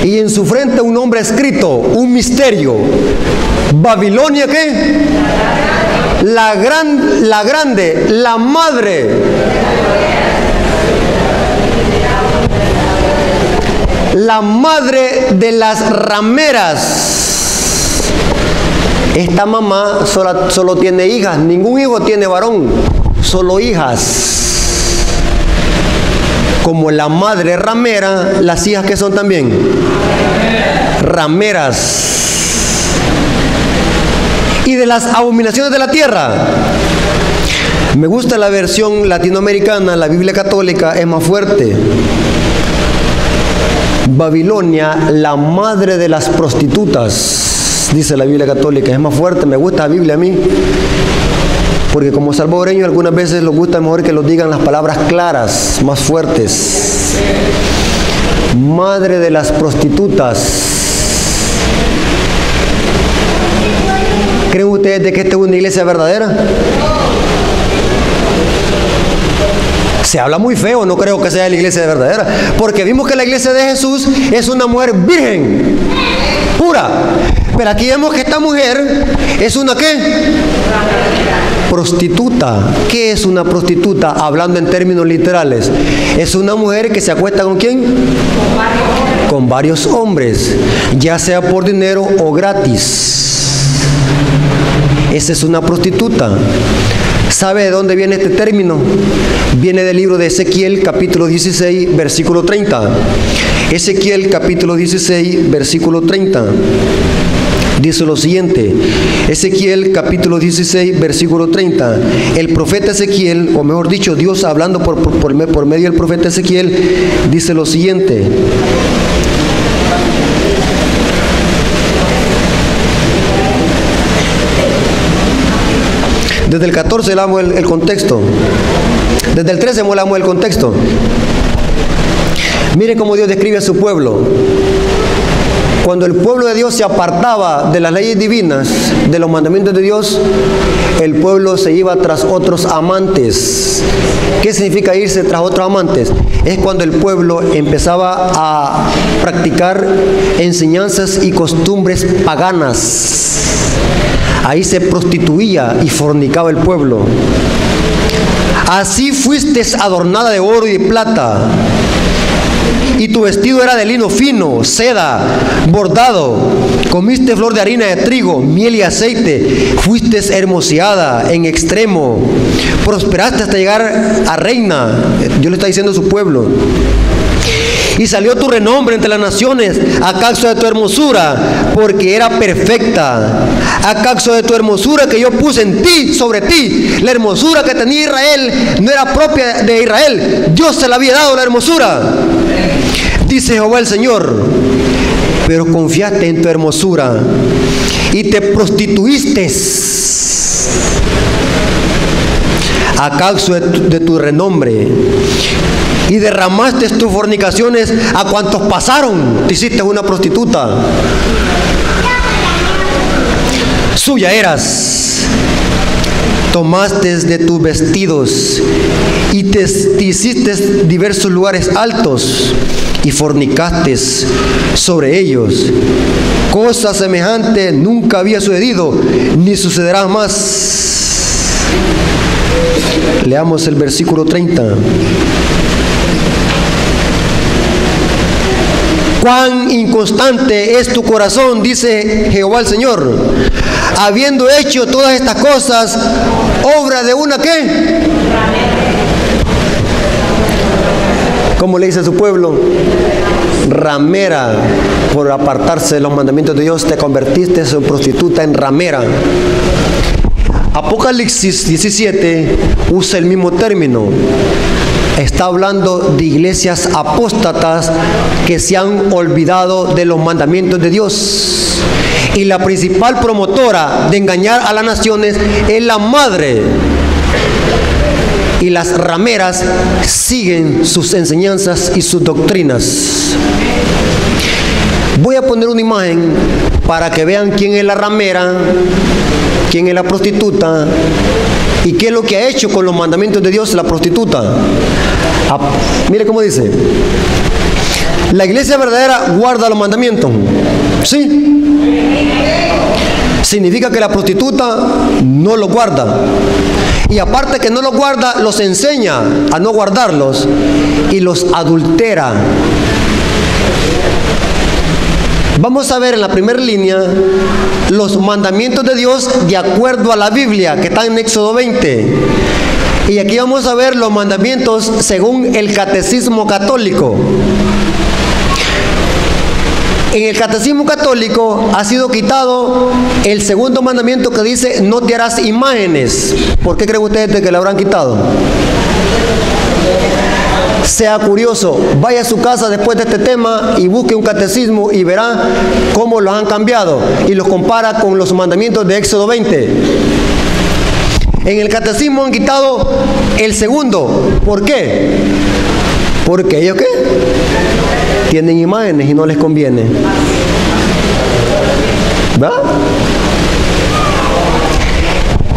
Y en su frente un nombre escrito, un misterio. Babilonia, ¿qué? La grande, la madre. La madre de las rameras. Esta mamá solo tiene hijas, ningún hijo tiene varón, solo hijas. Como la madre ramera, las hijas que son también rameras. Y de las abominaciones de la tierra, me gusta la versión latinoamericana, la Biblia católica es más fuerte. Babilonia, la madre de las prostitutas, dice la Biblia católica, es más fuerte. Me gusta la Biblia a mí, porque como salvadoreño algunas veces les gusta mejor que lo digan las palabras claras, más fuertes. Madre de las prostitutas. ¿Creen ustedes de que esta es una iglesia verdadera? Se habla muy feo, no creo que sea la iglesia verdadera, porque vimos que la iglesia de Jesús es una mujer virgen, pura. Pero aquí vemos que esta mujer es una ¿qué? Prostituta. ¿Qué es una prostituta? Hablando en términos literales, es una mujer que se acuesta ¿con quién? Con varios hombres, ya sea por dinero o gratis. Esa es una prostituta. ¿Sabe de dónde viene este término? Viene del libro de Ezequiel, capítulo 16, versículo 30. Ezequiel, capítulo 16, versículo 30. Dice lo siguiente, Ezequiel capítulo 16, versículo 30. El profeta Ezequiel, o mejor dicho, Dios hablando por medio del profeta Ezequiel, dice lo siguiente. Desde el 14 leamos el contexto. Desde el 13 leamos el contexto. Mire cómo Dios describe a su pueblo. Cuando el pueblo de Dios se apartaba de las leyes divinas, de los mandamientos de Dios, el pueblo se iba tras otros amantes. ¿Qué significa irse tras otros amantes? Es cuando el pueblo empezaba a practicar enseñanzas y costumbres paganas. Ahí se prostituía y fornicaba el pueblo. Así fuiste adornada de oro y de plata, y tu vestido era de lino fino, seda, bordado. Comiste flor de harina de trigo, miel y aceite. Fuiste hermoseada en extremo. Prosperaste hasta llegar a reina. Dios le está diciendo a su pueblo. Y salió tu renombre entre las naciones a causa de tu hermosura, porque era perfecta. A causa de tu hermosura que yo puse en ti, sobre ti. La hermosura que tenía Israel no era propia de Israel. Dios se la había dado la hermosura. Dice Jehová el Señor, pero confiaste en tu hermosura y te prostituiste a causa de tu renombre. Y derramaste tus fornicaciones a cuantos pasaron. Te hiciste una prostituta. Suya eras. Tomaste de tus vestidos y te hiciste diversos lugares altos y fornicaste sobre ellos. Cosa semejante nunca había sucedido, ni sucederá más. Leamos el versículo 30. Cuán inconstante es tu corazón, dice Jehová el Señor, habiendo hecho todas estas cosas, obra de una ¿qué? ¿Cómo le dice a su pueblo? Ramera. Por apartarse de los mandamientos de Dios, te convertiste en prostituta, en ramera. Apocalipsis 17 usa el mismo término. Está hablando de iglesias apóstatas que se han olvidado de los mandamientos de Dios. Y la principal promotora de engañar a las naciones es la madre. Y las rameras siguen sus enseñanzas y sus doctrinas. Voy a poner una imagen para que vean quién es la ramera, quién es la prostituta y qué es lo que ha hecho con los mandamientos de Dios la prostituta. Mire cómo dice. La iglesia verdadera guarda los mandamientos. ¿Sí? Significa que la prostituta no los guarda. Y aparte que no los guarda, los enseña a no guardarlos y los adultera. Vamos a ver en la primera línea los mandamientos de Dios de acuerdo a la Biblia, que está en Éxodo 20. Y aquí vamos a ver los mandamientos según el Catecismo Católico. En el Catecismo Católico ha sido quitado el segundo mandamiento que dice: no te harás imágenes. ¿Por qué creen ustedes que lo habrán quitado? Sea curioso, vaya a su casa después de este tema y busque un catecismo y verá cómo los han cambiado y los compara con los mandamientos de Éxodo 20. En el catecismo han quitado el segundo. ¿Por qué? Porque ellos ¿qué? Tienen imágenes y no les conviene. ¿verdad?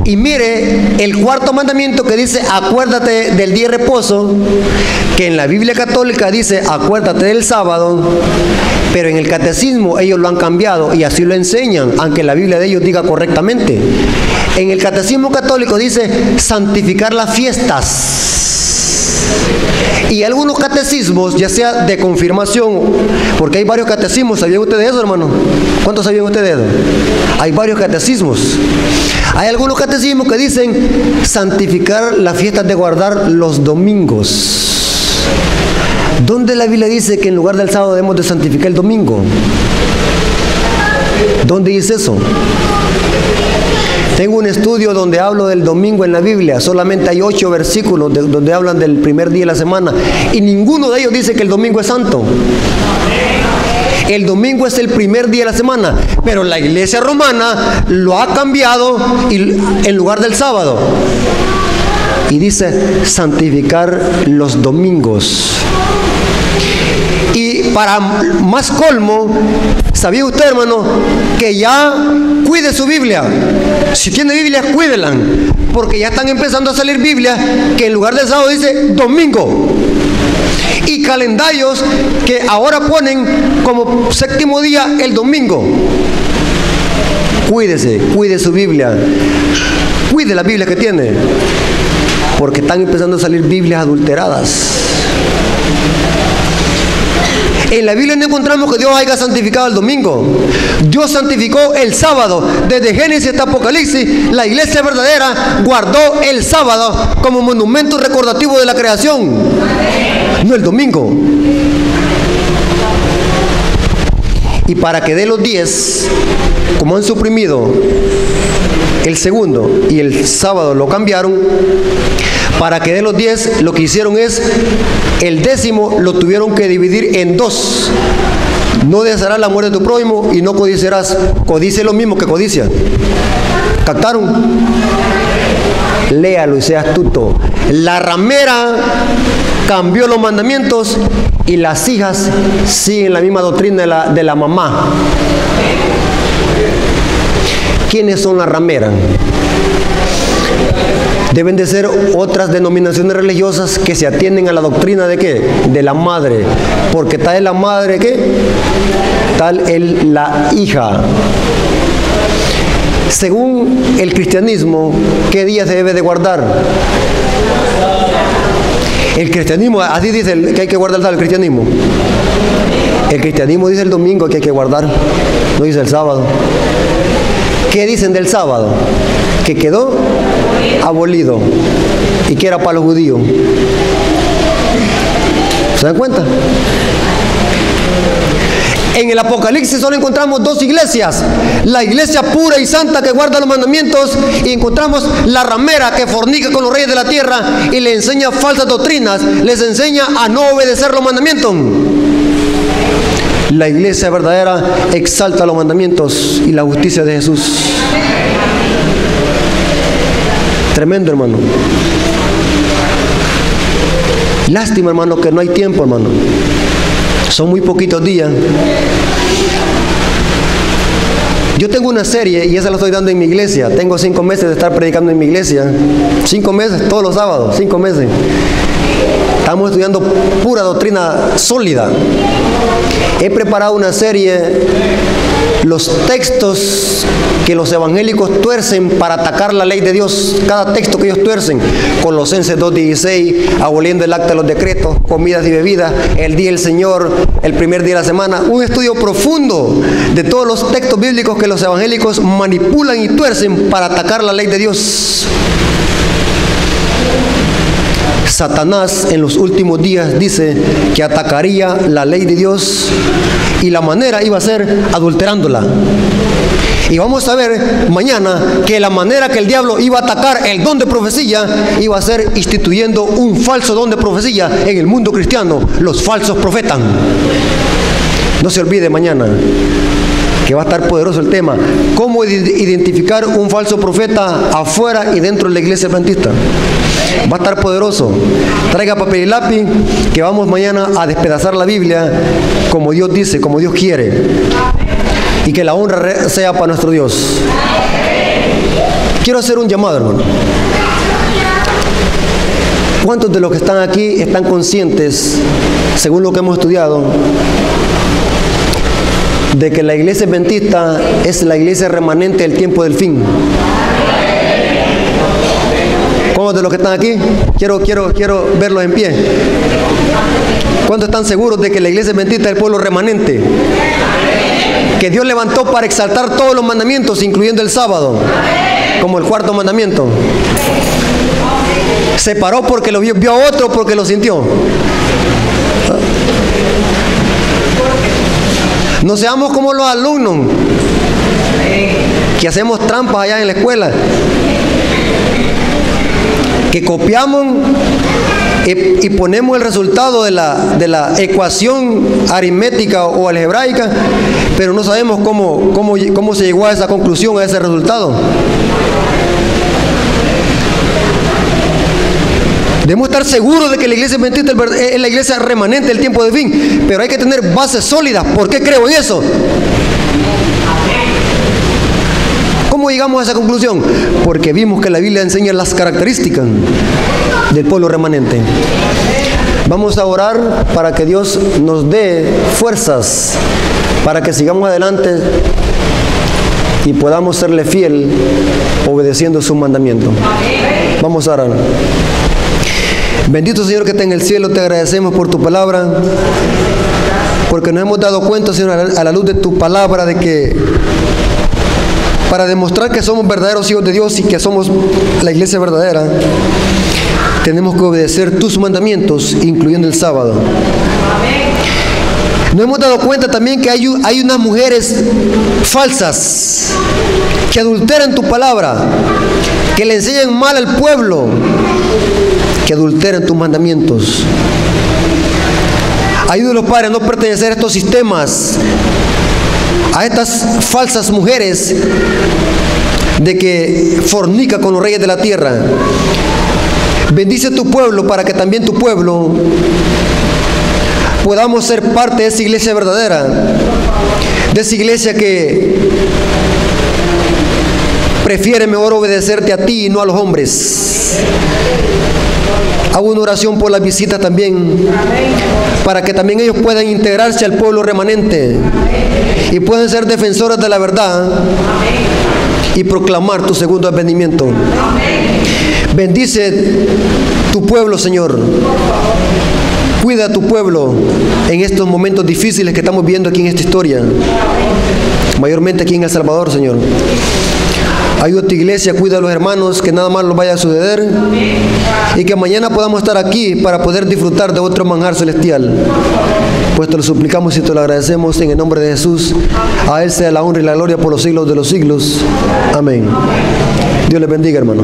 Y mire el cuarto mandamiento que dice: acuérdate del día de reposo, que en la Biblia católica dice: acuérdate del sábado, pero en el catecismo ellos lo han cambiado y así lo enseñan, aunque la Biblia de ellos diga correctamente. En el catecismo católico dice: santificar las fiestas. Y algunos catecismos, ya sea de confirmación, porque hay varios catecismos, ¿sabían ustedes eso, hermano? ¿Cuántos sabían ustedes eso? Hay varios catecismos. Hay algunos catecismos que dicen santificar las fiestas de guardar los domingos. ¿Dónde la Biblia dice que en lugar del sábado debemos de santificar el domingo? ¿Dónde dice eso? Tengo un estudio donde hablo del domingo en la Biblia. Solamente hay 8 versículos donde hablan del primer día de la semana. Y ninguno de ellos dice que el domingo es santo. El domingo es el primer día de la semana. Pero la iglesia romana lo ha cambiado en lugar del sábado. Y dice santificar los domingos. Y para más colmo, ¿sabía usted, hermano, que ya cuide su Biblia? Si tiene Biblia, cuídela, porque ya están empezando a salir Biblias que en lugar de sábado dice domingo. Y calendarios que ahora ponen como séptimo día el domingo. Cuídese, cuide su Biblia. Cuide la Biblia que tiene, porque están empezando a salir Biblias adulteradas. En la Biblia no encontramos que Dios haya santificado el domingo. Dios santificó el sábado. Desde Génesis hasta Apocalipsis, la iglesia verdadera guardó el sábado como monumento recordativo de la creación, no el domingo. Y para que de los 10, como han suprimido el segundo y el sábado lo cambiaron, para que de los 10 lo que hicieron es el 10º lo tuvieron que dividir en 2. No desearás la muerte de tu prójimo y no codiciarás. Codicia lo mismo que codicia. ¿Captaron? Léalo y sea astuto. La ramera cambió los mandamientos y las hijas siguen la misma doctrina de la mamá. ¿Quiénes son las rameras? Deben de ser otras denominaciones religiosas que se atienden a la doctrina de ¿qué? De la madre. Porque tal es la madre, ¿qué? Tal es la hija. Según el cristianismo, ¿qué día se debe de guardar? El cristianismo, así dice que hay que guardar el cristianismo. El cristianismo dice el domingo que hay que guardar, no dice el sábado. ¿Qué dicen del sábado? Que quedó abolido y que era para los judíos. ¿Se dan cuenta? En el Apocalipsis solo encontramos 2 iglesias: la iglesia pura y santa que guarda los mandamientos, y encontramos la ramera que fornica con los reyes de la tierra y le enseña falsas doctrinas, les enseña a no obedecer los mandamientos. La iglesia verdadera exalta los mandamientos y la justicia de Jesús. Tremendo, hermano. Lástima, hermano, que no hay tiempo, hermano. Son muy poquitos días. Yo tengo una serie y esa la estoy dando en mi iglesia. Tengo 5 meses de estar predicando en mi iglesia. 5 meses, todos los sábados, 5 meses. Estamos estudiando pura doctrina sólida. He preparado una serie los textos que los evangélicos tuercen para atacar la ley de Dios, cada texto que ellos tuercen, Colosenses 2:16, aboliendo el acta de los decretos, comidas y bebidas, el día del Señor, el primer día de la semana, un estudio profundo de todos los textos bíblicos que los evangélicos manipulan y tuercen para atacar la ley de Dios. Satanás en los últimos días dice que atacaría la ley de Dios y la manera iba a ser adulterándola. Y vamos a ver mañana que la manera que el diablo iba a atacar el don de profecía iba a ser instituyendo un falso don de profecía en el mundo cristiano, los falsos profetas. No se olvide mañana que va a estar poderoso el tema. ¿Cómo identificar un falso profeta afuera y dentro de la iglesia adventista? Va a estar poderoso. Traiga papel y lápiz que vamos mañana a despedazar la Biblia como Dios dice, como Dios quiere. Y que la honra sea para nuestro Dios. Quiero hacer un llamado, hermano. ¿Cuántos de los que están aquí están conscientes, según lo que hemos estudiado, de que la iglesia adventista es la iglesia remanente del tiempo del fin? ¿Cuántos de los que están aquí? Quiero verlos en pie. ¿Cuántos están seguros de que la iglesia adventista es el pueblo remanente? Que Dios levantó para exaltar todos los mandamientos, incluyendo el sábado, como el cuarto mandamiento. Se paró porque lo vio a otro, porque lo sintió. No seamos como los alumnos que hacemos trampas allá en la escuela, que copiamos y ponemos el resultado de la ecuación aritmética o algebraica, pero no sabemos cómo se llegó a esa conclusión, a ese resultado. Debemos estar seguros de que la iglesia adventista es la iglesia remanente del tiempo de fin, pero hay que tener bases sólidas. ¿Por qué creo en eso? ¿Cómo llegamos a esa conclusión? Porque vimos que la Biblia enseña las características del pueblo remanente. Vamos a orar para que Dios nos dé fuerzas para que sigamos adelante y podamos serle fiel obedeciendo su mandamiento. Vamos a orar. Bendito Señor que está en el cielo, te agradecemos por tu palabra, porque nos hemos dado cuenta, Señor, a la luz de tu palabra, de que para demostrar que somos verdaderos hijos de Dios y que somos la iglesia verdadera, tenemos que obedecer tus mandamientos, incluyendo el sábado. Nos hemos dado cuenta también que hay unas mujeres falsas que adulteran tu palabra, que le enseñan mal al pueblo, que adulteran tus mandamientos. Ayúdanos, Padre, a no pertenecer a estos sistemas, a estas falsas mujeres de que fornica con los reyes de la tierra. Bendice a tu pueblo para que también tu pueblo podamos ser parte de esa iglesia verdadera, de esa iglesia que prefiere mejor obedecerte a ti y no a los hombres. Hago una oración por la visita también, para que también ellos puedan integrarse al pueblo remanente y puedan ser defensores de la verdad y proclamar tu segundo advenimiento. Bendice tu pueblo, Señor. Cuida a tu pueblo en estos momentos difíciles que estamos viendo aquí en esta historia, mayormente aquí en El Salvador, Señor. Ayuda a tu iglesia, cuida a los hermanos, que nada más los vaya a suceder y que mañana podamos estar aquí para poder disfrutar de otro manjar celestial. Pues te lo suplicamos y te lo agradecemos en el nombre de Jesús. A Él sea la honra y la gloria por los siglos de los siglos. Amén. Dios les bendiga, hermano.